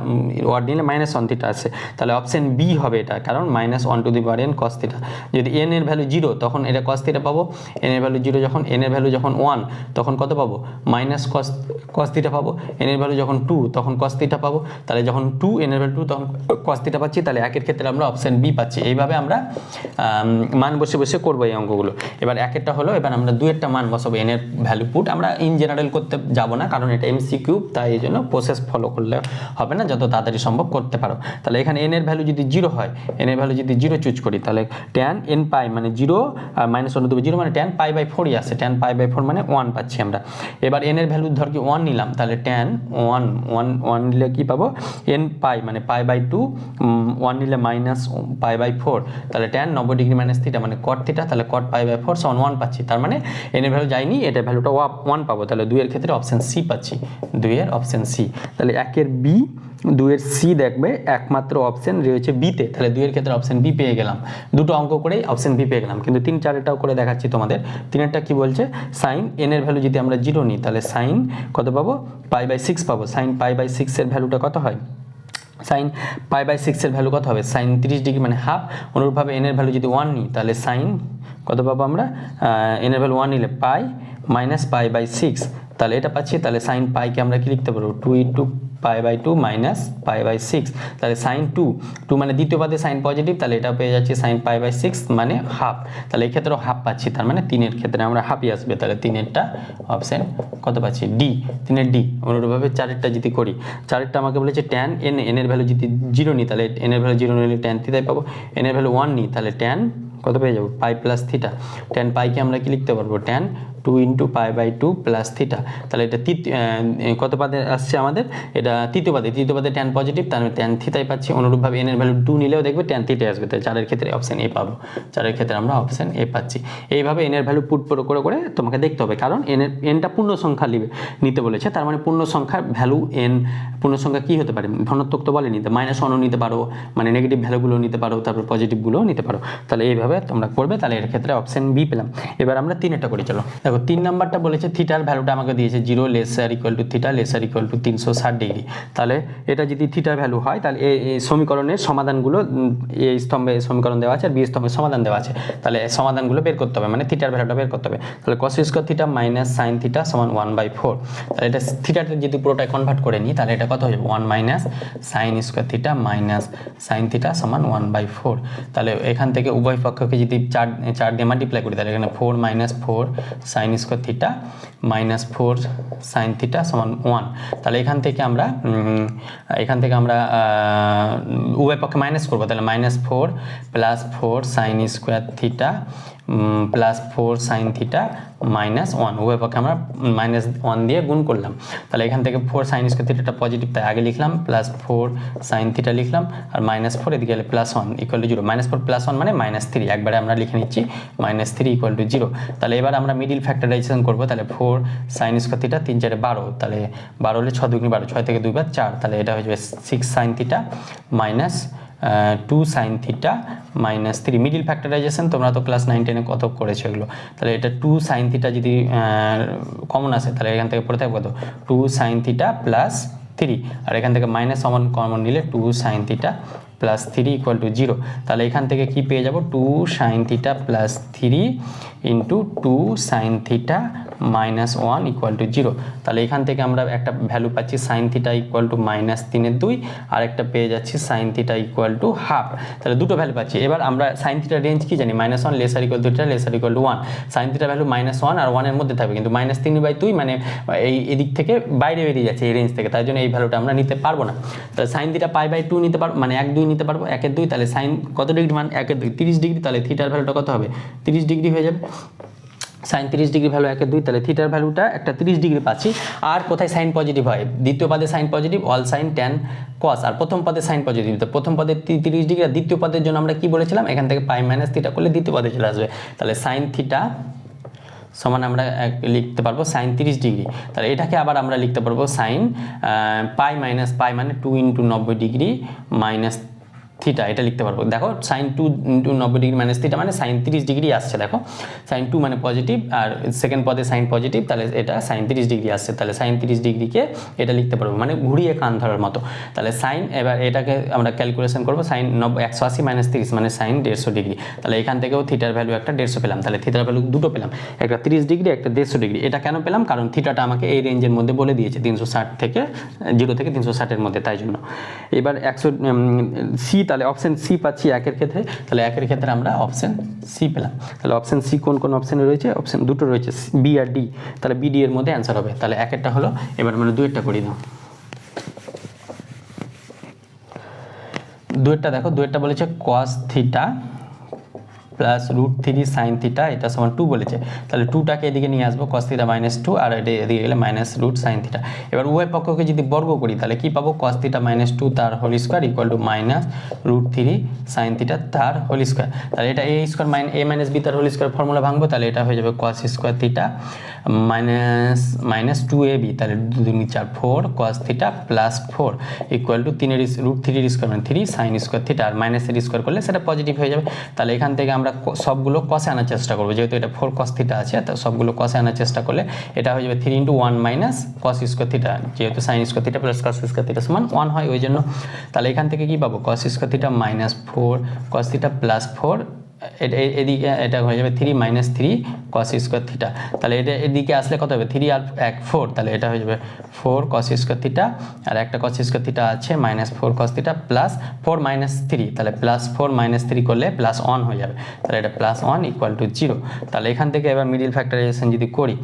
ওয়ার্ড নিলে -1 থিটা আসে, তাহলে অপশন বি হবে এটা, কারণ -1/n cos থিটা। যদি n এর ভ্যালু 0 তখন এটা cos থিটা পাবো, n এর ভ্যালু 0 যখন, n এর ভ্যালু যখন 1 তখন কত পাবো cos থিটা পাবো, n এর ভ্যালু যখন 2 তখন cos থিটা পাবো, তাহলে যখন 2 n এর ভ্যালু 2 তখন cos থিটা পাচ্ছি, তাহলে 1-এর ক্ষেত্রে আমরা অপশন বি পাচ্ছি। এইভাবে আমরা মান বসে বসে করবো এই অঙ্কগুলো। এবার একেরটা হলো, এবার আমরা দুয়েরটা মান বসাবো, এন এর ভ্যালু পুট। আমরা ইন জেনারেল করতে যাব না, কারণ এটা এমসিকিউ, তাই এই জন্য প্রসেস ফলো করলে হবে না, যত তাড়াতাড়ি সম্ভব করতে পারো। তাহলে এখানে এন এর ভ্যালু যদি 0 হয়, এন এর ভ্যালু যদি 0 চুজ করি, তাহলে ট্যান এন পাই মানে 0 আর -1 দেবো, 0 মানে ট্যান পাই বাই 4ই আসে, ট্যান পাই বাই 4 মানে 1 পাচ্ছি আমরা। এবার এন এর ভ্যালু ধর কি 1 নিলাম, তাহলে ট্যান 1 নিলে কি পাবো, এন পাই মানে পাই বাই 2, 1 নিলে পাই বাই 4, তাহলে ট্যান 90 ডিগ্রি মাইনাস থিটা মানে কট থিটা, তাহলে কট পাই বাই 4 সমান 1 পাচ্ছি। তার মানে এন এর ভ্যালু যায়নি, এটার ভ্যালুটা 1 পাবো। তাহলে 2 এর ক্ষেত্রে অপশন সি পাচ্ছি, 2 এর অপশন সি। তাহলে 1 এর বি, 2 এর সি দেখবে একমাত্র অপশন রয়েছে বিতে, তাহলে 2 এর ক্ষেত্রে অপশন বি পেয়ে গেলাম। দুটো অঙ্ক করেই অপশন বি পেয়ে গেলাম, কিন্তু 3-4টাও করে দেখাচ্ছি তোমাদের। 3এরটা কি বলছে, সাইন এন এর ভ্যালু যদি আমরা 0 নিই, তাহলে সাইন কত পাবো, পাই বাই 6 পাবো। সাইন পাই বাই 6 এর ভ্যালুটা কত হয়, সাইন পাই বাই 6 এর ভ্যালু কত হবে, সাইন 30 ডিগ্রি মানে হাফ। অনুরূপভাবে এন এর ভ্যালু যদি 1 নিই, তাহলে সাইন কত পাবো আমরা, এন এর ভ্যালু 1 নিলে পাই মাইনাস পাই বাই 6, তাহলে এটা পাচ্ছি। তাহলে সাইন পাইকে আমরা কি লিখতে পারবো, 2 into pi by 2 minus pi by 6, তাহলে সাইন 2 মানে দ্বিতীয় পদে সাইন পজিটিভ, তাহলে এটা পেয়ে যাচ্ছি সাইন পাই বাই 6 মানে হাফ, তাহলে এই ক্ষেত্রেও হাফ পাচ্ছি, তার মানে 3 এর ক্ষেত্রে আমরা হাফই আসবে। তাহলে 3এরটা অপশন কত পাচ্ছি, ডি, 3এর ডি। অনুরূপভাবে 4এরটা যদি করি, 4এরটা আমাকে বলেছে ট্যান এন, এন এর ভ্যালু যদি 0 নিই, তাহলে এন এর ভ্যালু 0 নিলে ট্যান থিটাই পাবো। এন এর ভ্যালু 1 নিই, তাহলে ট্যান কত পেয়ে যাবো, পাই প্লাস থিটা। ট্যান পাইকে আমরা কি লিখতে পারবো, tan 2 into pi by 2 plus theta. তাহলে এটা কত পদে আসছে আমাদের, এটা তৃতীয় পদে ট্যান পজিটিভ, তার মানে ট্যান থিটাই পাচ্ছি। অনুরূপভাবে এন এর ভ্যালু 2 নিলেও দেখবে ট্যান থিটাই আসবে, তাই 4এর ক্ষেত্রে অপশন এ পাবো, 4এর ক্ষেত্রে আমরা অপশন এ পাচ্ছি। এইভাবে এন এর ভ্যালু পুট করে তোমাকে দেখতে হবে, কারণ এনটা পূর্ণ সংখ্যা নিতে বলেছে, তার মানে পূর্ণ সংখ্যার ভ্যালু এন, পূর্ণ সংখ্যা কি হতে পারে, ধনাত্মক তো বলেনি, তো -1ও নিতে পারো, মানে নেগেটিভ ভ্যালুগুলো নিতে পারো, তারপর পজিটিভগুলোও নিতে পারো। তাহলে এইভাবে তোমরা করবে, তাহলে এর ক্ষেত্রে অপশন বি পেলাম। এবার আমরা 3এরটা করি, চলো দেখো 3 নাম্বারটা বলেছে থিটার ভ্যালুটা আমাকে দিয়েছে 0 laser equal to theta lesser equal two 360 degree. তাহলে এটা যদি থিটার ভ্যালু হয়, তাহলে এই সমীকরণের সমাধানগুলো, এই স্তম্ভে সমীকরণ দেওয়া আছে আর বি স্তম্ভে সমাধান দেওয়া আছে, তাহলে সমাধানগুলো বের করতে হবে, মানে থিটার ভ্যালুটা বের করতে হবে। তাহলে cos square theta minus sine theta সমান 1/4। তাহলে এটা থিটাতে যদি পুরোটাই কনভার্ট করে নিই, তাহলে এটা কত হয়ে যাবে, 1 minus sine square theta minus sine theta সমান 1/4। তাহলে এখান থেকে উভয় পক্ষকে যদি 4 দিয়ে মাল্টিপ্লাই করি, তাহলে এখানে 4 minus 4 sine square theta minus 4 sine theta সমান 1। তাহলে এখান থেকে আমরা উভয় পক্ষে মাইনাস করবো, তাহলে -4 plus 4 sine square theta plus 4 sine theta minus 1, উভয় পক্ষে আমরা -1 দিয়ে গুণ করলাম। তাহলে এখান থেকে 4 সাইন স্কয়ার থিটাটা পজিটিভ, তাই আগে লিখলাম, প্লাস 4 সাইন থিটা লিখলাম, আর -4 এদিকে গেলে +1 ইকুয়াল টু 0, -4 +1 মানে -3, একবারে আমরা লিখে নিচ্ছি -3 ইকুয়াল টু 0। তাহলে এবার আমরা মিডিল ফ্যাক্টরাইজেশন করবো, তাহলে 4 সাইন স্কয়ার থিটা 3 4 12, তাহলে 12 হলে 6 2 12, 6 থেকে 2 বার 4, তাহলে এটা হয়ে যাবে 6 sine theta minus 2 sine theta minus 3। Middle factorisation তোমরা তো ক্লাস 9 10 কত করেছো এগুলো। তাহলে এটা 2 সাইন থিটা যদি কমন আসে, তাহলে এখান থেকে পড়ে থাকবে কত, 2 সাইন থিটা প্লাস 3, আর এখান থেকে মাইনাস কমন নিলে 2 sine theta plus 3 equal to 0। তাহলে এখান থেকে কি পেয়ে যাব, 2 sine theta plus 3 into 2 sine theta minus 1 equal to 0। তাহলে এখান থেকে আমরা একটা ভ্যালু পাচ্ছি সাইন থিটা ইকুয়াল টু -3/2, আর একটা পেয়ে যাচ্ছি sine theta equal to half. তাহলে দুটো ভ্যালু পাচ্ছি। এবার আমরা সাইন থিটার রেঞ্জ কি জানি, -1 lesser equal to theta lesser equal to 1। Sine থিটার ভ্যালু -1 আর 1 এর মধ্যে থাকবে, কিন্তু -3/2 মানে এদিক থেকে বাইরে বেরিয়ে যাচ্ছে এই রেঞ্জ থেকে, তাই জন্য এই ভ্যালুটা আমরা নিতে পারবো না। তাহলে সাইন থিটা π/2 নিতে পারবো, মানে 1/2 নিতে পারবো, 1/2। তাহলে সাইন কত ডিগ্রি, মান 1/2 30 ডিগ্রি, তাহলে থিটার ভ্যালুটা কত হবে, 30 ডিগ্রি হয়ে যাবে। সাইন 30 ডিগ্রি ভ্যালু 1/2, তাহলে থিটার ভ্যালুটা একটা 30 ডিগ্রি পাচ্ছি। আর কোথায় সাইন পজিটিভ হয়, দ্বিতীয় পদে sine positive, all sine tan cos, আর প্রথম পদে সাইন পজিটিভ। তো প্রথম পদে 30 ডিগ্রি, আর দ্বিতীয় পদের জন্য আমরা কি বলেছিলাম, এখান থেকে পাই মাইনাস থিটা করলে দ্বিতীয় পদে চলে আসবে। তাহলে সাইন থিটা সমান আমরা লিখতে পারবো সাইন 30 ডিগ্রি। তাহলে এটাকে আবার আমরা লিখতে পারবো সাইন পাই মাইনাস পাই মানে 2 ইন্টু 90 ডিগ্রি মাইনাস থিটা, এটা লিখতে পারবো। দেখো sine 2 into 90 degree minus theta মানে সাইন 30 ডিগ্রি আসছে। দেখো সাইন 2 মানে পজিটিভ, আর সেকেন্ড পদে সাইন পজিটিভ, তাহলে এটা সাইন 30 ডিগ্রি আসছে। তাহলে সাইন 30 ডিগ্রিকে এটা লিখতে পারবো, মানে ঘুরিয়ে কান ধরার মতো। তাহলে সাইন, এবার এটাকে আমরা ক্যালকুলেশন করবো, সাইন 180 মাইনাস 30 মানে সাইন 150 ডিগ্রি। তাহলে এখান থেকেও থিটার ভ্যালু একটা 150 পেলাম। তাহলে থিটার ভ্যালু দুটো পেলাম, একটা 30 ডিগ্রি, একটা 150 ডিগ্রি। এটা কেন পেলাম, কারণ থিটাটা আমাকে এই রেঞ্জের মধ্যে বলে দিয়েছে, 360 থেকে 0 থেকে 360 এর মধ্যে, তাই জন্য। এবার 100 সি তাহলে অপশন সি পাচ্ছি একের ক্ষেত্রে, তাহলে একের ক্ষেত্রে আমরা অপশন সি পেলাম। তাহলে অপশন সি কোন কোন অপশানে রয়েছে? অপশন দুটো রয়েছে, বি আর ডি, তাহলে বি ডি এর মধ্যে অ্যান্সার হবে। তাহলে একেরটা হলো, এবার আমরা দুয়েরটা করি দাও। দুয়েরটা দেখো, দুয়েরটা বলেছে cos theta plus √3 sine theta এটা সমান 2 বলেছে, তাহলে 2টাকে এদিকে নিয়ে আসবো, cos থিটা -2 আর এটা এদিকে গেলে -√ সাইন থিটা। এবার উভয় পক্ষকে যদি বর্গ করি তাহলে কি পাবো? cos থিটা -2 তার whole square equal to -√3 sine theta তার হোল স্কয়ার। তাহলে এটা a স্কয়ার a - b তার হোল স্কয়ার ফর্মুলা ভাঙবো, তাহলে এটা হয়ে যাবে cos স্কয়ার থিটা -2ab, তাহলে 2 2 4 4 cos theta plus 4 equal to 3 এর √3 এর স্কয়ার মানে 3 সাইন স্কয়ার থিটা, আর মাইনাসের স্কয়ার করলে সেটা পজিটিভ হয়ে যাবে। তাহলে এখান থেকে আমরা সবগুলো কষে আনার চেষ্টা করবো, যেহেতু এটা 4 cos থিটা আছে, তো সবগুলো কষে আনার চেষ্টা করলে এটা হয়ে যাবে 3 × 1 - cos স্কয়ার থিটা, যেহেতু sine square theta plus cos square theta সমান 1 হয় ওই জন্য। তাহলে এখান থেকে কি পাবো? cos square theta -4 cos theta plus 4, এদিকে এটা হয়ে যাবে 3 - 3 cos স্কয়ার থিটা। তাহলে এটা এদিকে আসলে কত হবে? 3 আর 1 4, তাহলে এটা হয়ে যাবে 4 cos স্কয়ার থিটা, আর একটা cos স্কয়ার থিটা আছে -4 cos থিটা প্লাস 4 - 3, তাহলে +4 - 3 করলে +1 হয়ে যাবে, তাহলে এটা +1 = 0। তাহলে এখান থেকে এবার মিডিল ফ্যাক্টরাইজেশন যদি করি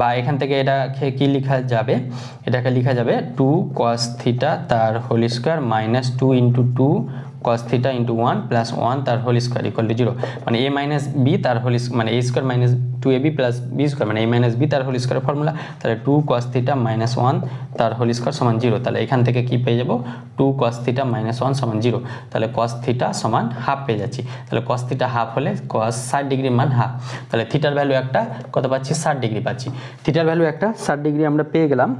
বা এখান থেকে এটা কি লেখা যাবে? এটাকে লেখা যাবে 2 cos থিটা তার হোল স্কয়ার -2 × 2 cos থিটা × 1 + 1 তার হোল স্কয়ার ইকুয়াল টু 0, মানে a - b তার হোল মানে a square -2ab + b square মানে a - b তার হোল স্কয়ার ফর্মুলা। তাহলে 2 cos থিটা -1 তার হোল স্কয়ার সমান 0। তাহলে এখান থেকে কি পেয়ে যাব? 2 cos থিটা -1 সমান 0, তাহলে cos থিটা সমান হাফ পেয়ে যাচ্ছি। তাহলে cos থিটা হাফ হলে cos 60 ডিগ্রি মান হাফ, তাহলে থিটার ভ্যালু একটা কত পাচ্ছি? 60 ডিগ্রি পাচ্ছি। থিটার ভ্যালু একটা 60 ডিগ্রি আমরা পেয়ে গেলাম।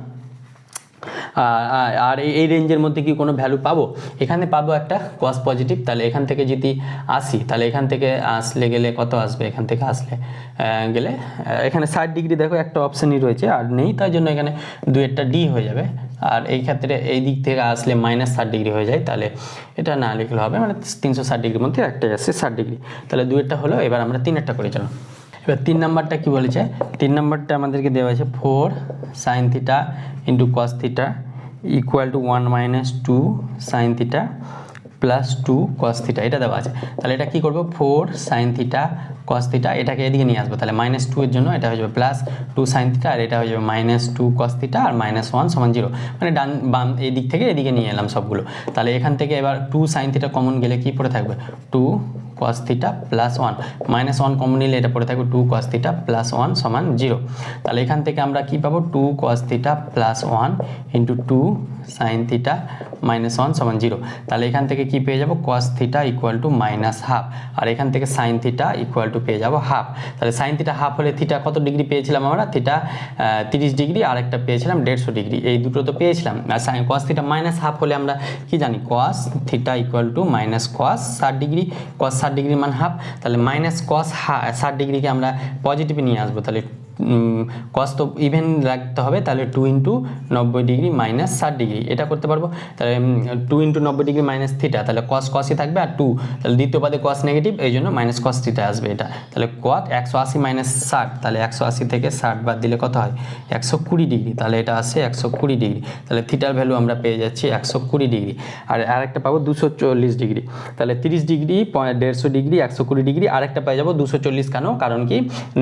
আর এই রেঞ্জের মধ্যে কি কোনো ভ্যালু পাবো? এখানে পাবো একটা cos পজিটিভ, তাহলে এখান থেকে যদি আসি তাহলে এখান থেকে আসলে গেলে কত আসবে? এখান থেকে আসলে গেলে এখানে 60 ডিগ্রি দেখো একটা অপশানই রয়েছে আর নেই, তাই জন্য এখানে দুয়েরটা ডি হয়ে যাবে। আর এই ক্ষেত্রে এই দিক থেকে আসলে -60 ডিগ্রি হয়ে যায়, তাহলে এটা না লিখলে হবে, মানে 360 ডিগ্রির মধ্যে একটাই আসছে 60 ডিগ্রি। তাহলে দুয়েরটা হলো, এবার আমরা তিনেরটা করে চলো। এবার 3 নাম্বারটা কি বলেছে? 3 নাম্বারটা আমাদেরকে দেওয়া আছে 4 sin theta × cos theta equal to 1 - 2 sin theta plus 2 cos theta, এটা দেওয়া আছে। তাহলে এটা কি করব? 4 sin থিটা cos থিটা এটাকে এদিকে নিয়ে আসবো, তাহলে -2 এর জন্য এটা হয়ে যাবে +2 sin থিটা, আর এটা হয়ে যাবে -2 cos থিটা আর -1 সমান 0, মানে ডান বাম এই দিক থেকে এদিকে নিয়ে এলাম সবগুলো। তাহলে এখান থেকে এবার 2 sin থিটা কমন গেলে কি পড়ে থাকবে? 2 cos থিটা প্লাস 1 -1 কমন নিলে এটা পড়ে থাকবে 2 cos থিটা প্লাস 1 সমান 0। তাহলে এখান থেকে আমরা কি পাবো? 2 cos theta plus 1 × 2 sin theta -1 সমান 0। তাহলে এখান থেকে কি পেয়ে যাব? cos theta equal to -half, আর এখান থেকে sin থিটা ইকুয়াল টু পেয়ে যাব হাফ। তাহলে sin থিটা হাফ হলে থিটা কত ডিগ্রি পেয়েছিলাম আমরা? থিটা 30 ডিগ্রি, আর একটা পেয়েছিলাম 150 ডিগ্রি, এই দুটো তো পেয়েছিলাম। আর cos থিটা -হাফ হলে আমরা কি জানি? cos theta equal two -cos 60 degree, cos 60 degree মান হাফ, তাহলে -cos 60 ডিগ্রিকে আমরা পজিটিভে নিয়ে আসবো, তাহলে cos তো ইভেন রাখতে হবে, তাহলে 2 × 90 ডিগ্রি -60 ডিগ্রি এটা করতে পারবো। তাহলে 2 × 90 ডিগ্রি - থিটা, তাহলে cos cosই থাকবে আর 2, তাহলে দ্বিতীয় পদে cos নেগেটিভ, এই জন্য -cos থিটা আসবে এটা। তাহলে cot 180 - 60, তাহলে 180 থেকে 60 বাদ দিলে কত হয়? 120 ডিগ্রি, তাহলে এটা আসে 120 ডিগ্রি। তাহলে থিটার ভ্যালু আমরা পেয়ে যাচ্ছি 120 ডিগ্রি, আর আরেকটা পাবো 240 ডিগ্রি। তাহলে 30 ডিগ্রি 150 ডিগ্রি 120 ডিগ্রি, আরেকটা পেয়ে যাবো 240। কেন? কারণ কি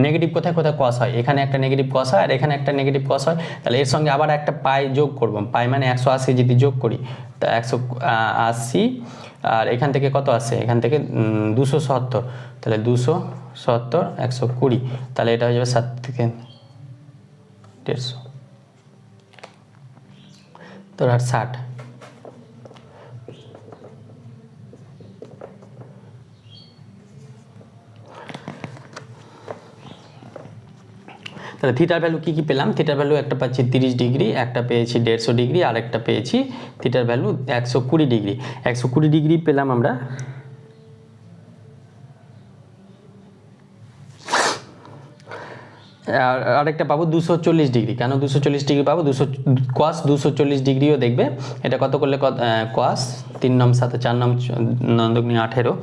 নেগেটিভ কোথায় কোথায় cos হয়, এখানে একটা নেগেটিভ cos হয় আর এখানে একটা নেগেটিভ cos হয়, তাহলে এর সঙ্গে আবার একটা পাই যোগ করব, পাই মানে 180 যদি যোগ করি তা 180, আর এখান থেকে কত আসে? এখান থেকে 270, তাহলে 270 120, তাহলে এটা হয়ে যাবে 7 থেকে 150 তো আর 60। তাহলে থিটার ভ্যালু কী কী পেলাম? থিটার ভ্যালু একটা পাচ্ছি 30 ডিগ্রি, একটা পেয়েছি 150 ডিগ্রি, আর একটা পেয়েছি থিটার ভ্যালু 120 ডিগ্রি। 120 ডিগ্রি পেলাম আমরা। আর আরেকটা পাবো 240 ডিগ্রি। কেন 240 ডিগ্রি পাবো? cos 240 ডিগ্রিও দেখবে, এটা কত করলে cos 3 × 7 4 × 9 = 18,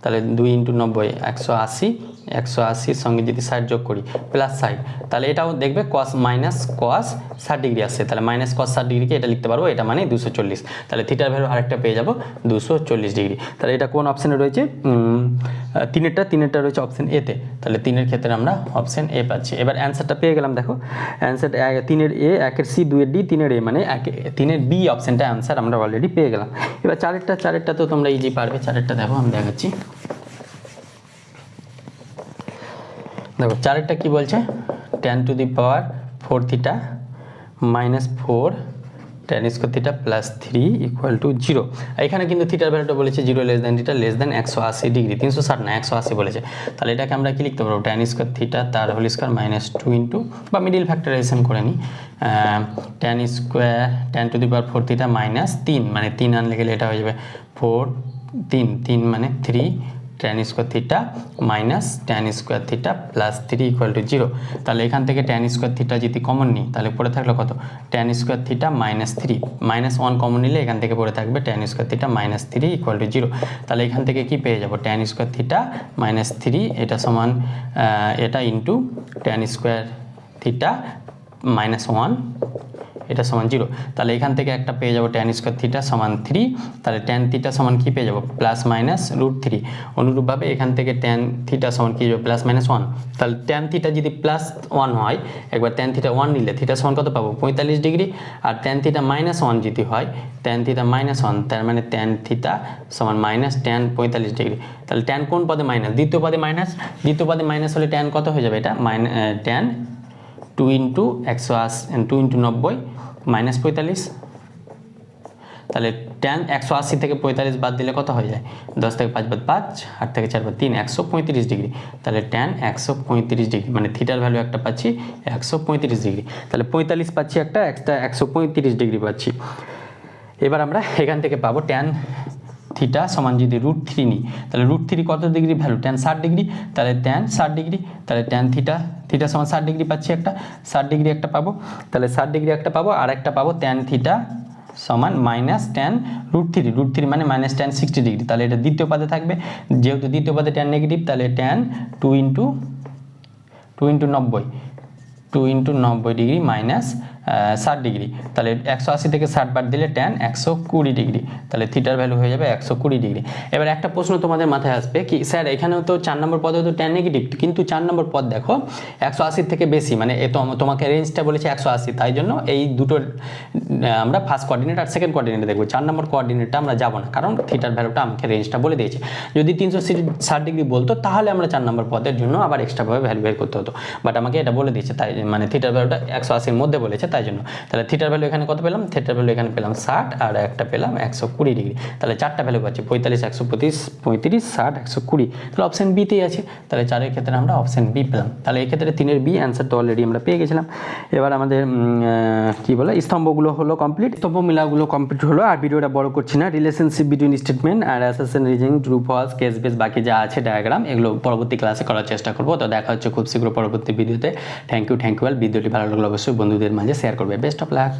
তাহলে 2 × 90 180, 180 সঙ্গে যদি 60 যোগ করি প্লাস 60, তাহলে এটাও দেখবে cos মাইনাস cos 60 ডিগ্রি আসছে, তাহলে মাইনাস cos 60 ডিগ্রিকে এটা লিখতে পারবো, এটা মানে 240, তাহলে থিটার ভ্যালু আরেকটা পেয়ে যাব 240 ডিগ্রি। তাহলে এটা কোন অপশানে রয়েছে? তিনেরটা রয়েছে অপশান এতে, তাহলে 3-এর ক্ষেত্রে আমরা অপশান এ পাচ্ছি। এবার অ্যান্সারটা পেয়ে গেলাম, দেখো অ্যান্সার 3-এর এ, 1-এর সি, 2-এর ডি, 3-এর এ, মানে 3-এর বি অপশানটা অ্যান্সার আমরা অলরেডি পেয়ে গেলাম। এবার চারেরটা তো তোমরা ইজি পারবে, চারেরটা দেখো আমি দেখাচ্ছি। দেখো চারেরটা কি বলছে, tan two the power 4 theta minus 4 tan square theta plus 3 equal to 0। এখানে কিন্তু থিটার ভ্যালুটা বলেছে 0 less than theta less than 180 degree, 360 না 180 বলেছে, তাহলে এটাকে আমরা কি লিখতে পারবো, tan স্কোয়ার থিটা তার হোল স্কোয়ার মাইনাস 2 ইন্টু, বা মিডিল ফ্যাক্টরাইজেশন করে নিই, tan square tan two the power 4 theta minus 3, মানে 3 আনলে গেলে এটা হয়ে যাবে 4 3 মানে 3 tan square theta minus tan square theta plus 3 equal to 0। তাহলে এখান থেকে tan স্কোয়ার থিটা যদি কমন নিই তাহলে পড়ে থাকলো কত, tan square theta minus 3, minus 1 common নিলে এখান থেকে পড়ে থাকবে tan square theta minus 3 equal to 0। তাহলে এখান থেকে কি পেয়ে যাব, tan স্কোয়ার থিটা মাইনাস 3 এটা সমান এটা into tan square theta minus 1 এটা সমান 0। তাহলে এখান থেকে একটা পেয়ে যাব tan স্কোয়ার থিটা সমান 3, তাহলে tan থিটা সমান কি পেয়ে যাব, প্লাস মাইনাস √3। অনুরূপভাবে এখান থেকে tan থিটা সমান কি যাবে, প্লাস মাইনাস 1। তাহলে tan থিটা যদি প্লাস 1 হয়, একবার tan থিটা 1 নিলে থিটা সমান কত পাবো, 45 ডিগ্রি। আর tan থিটা মাইনাস 1 যদি হয়, tan থিটা মাইনাস 1, তার মানে tan থিটা সমান মাইনাস tan 45 ডিগ্রি। তাহলে tan কোন পদে মাইনাস, দ্বিতীয় পদে মাইনাস, দ্বিতীয় পদে মাইনাস হলে tan কত হয়ে যাবে, এটা tan 2 ইন্টু 180 2 ইন্টু 90 মাইনাস 45, তাহলে tan 180 থেকে 45 বাদ দিলে কত হয়ে যায়, 10 থেকে 5 বাদ 5, 8 থেকে 4 বাদ 3, 135 ডিগ্রি। তাহলে tan 135 ডিগ্রি, মানে থিটার ভ্যালু একটা পাচ্ছি 135 ডিগ্রি, তাহলে 45 পাচ্ছি একটা 135 ডিগ্রি পাচ্ছি। এবার আমরা এখান থেকে পাবো tan থিটা সমান যদি √3 নিই, তাহলে √3 কত ডিগ্রি ভ্যালু, tan 60 ডিগ্রি, তাহলে tan 60 ডিগ্রি, তাহলে tan থিটা সমান 60 ডিগ্রি পাচ্ছি একটা, 60 ডিগ্রি একটা পাবো, তাহলে 60 ডিগ্রি একটা পাবো, আর একটা পাবো tan থিটা সমান মাইনাস tan √3 মানে মাইনাস tan 60 ডিগ্রি। তাহলে এটা দ্বিতীয় পদে থাকবে, যেহেতু দ্বিতীয় পদে tan নেগেটিভ, তাহলে tan 2 into 90 degree minus 60 degree, তাহলে 180 থেকে 60 বাদ দিলে tan 120 ডিগ্রি, তাহলে থিটার ভ্যালু হয়ে যাবে 120 ডিগ্রি। এবার একটা প্রশ্ন তোমাদের মাথায় আসবে কি, স্যার এখানেও তো 4 নম্বর পদে তো tan নেগেটিভ, কিন্তু 4 নম্বর পদ দেখো 180 থেকে বেশি, মানে এ তো তোমাকে রেঞ্জটা বলেছে 180, তাই জন্য এই দুটোর আমরা ফার্স্ট কোঅর্ডিনেট আর সেকেন্ড কোঅর্ডিনেট দেখবো, 4 নম্বর কোঅর্ডিনেটটা আমরা যাবো না, কারণ থিটার ভ্যালুটা আমাকে রেঞ্জটা বলে দিয়েছে। যদি 360 ডিগ্রি বলতো তাহলে আমরা 4 নম্বর পদের জন্য আবার এক্সট্রাভাবে ভ্যালু বের করতে হতো, বাট আমাকে এটা বলে দিয়েছে, তাই মানে থিটার ভ্যালুটা 180-র মধ্যে বলেছে, তাই জন্য। তাহলে থিটার ভ্যালু এখানে কত পেলাম, থিটার ভ্যালু এখানে পেলাম 60 আর একটা পেলাম 120 ডিগ্রি, তাহলে চারটা ভ্যালু পাচ্ছি 45, 135, 35, 60, 120, তাহলে অপশন বিতেই আছে। তাহলে 4-এর ক্ষেত্রে আমরা অপশন বি পেলাম। তাহলে এই ক্ষেত্রে 3-এর বি অ্যান্সার তো অলরেডি আমরা পেয়ে গেছিলাম। এবার আমাদের কি বলে, স্তম্ভগুলো হলো কমপ্লিট, স্তম্ভ মিলাগুলো কমপ্লিট হলো। আর ভিডিওটা বড় করছি না, রিলেশনশিপ বিটুইন স্টেটমেন্ট আর assertion, reasoning, true false, case base, বাকি যা আছে ডায়াগ্রাম, এগুলো পরবর্তী ক্লাসে করার চেষ্টা করবো। তো দেখা হচ্ছে খুব শীঘ্র পরবর্তী ভিডিওতে। Thank you all. ভিডিওটি ভালো লাগলে অবশ্যই বন্ধুদের মাঝে শেয়ার করবে। Best of lakh.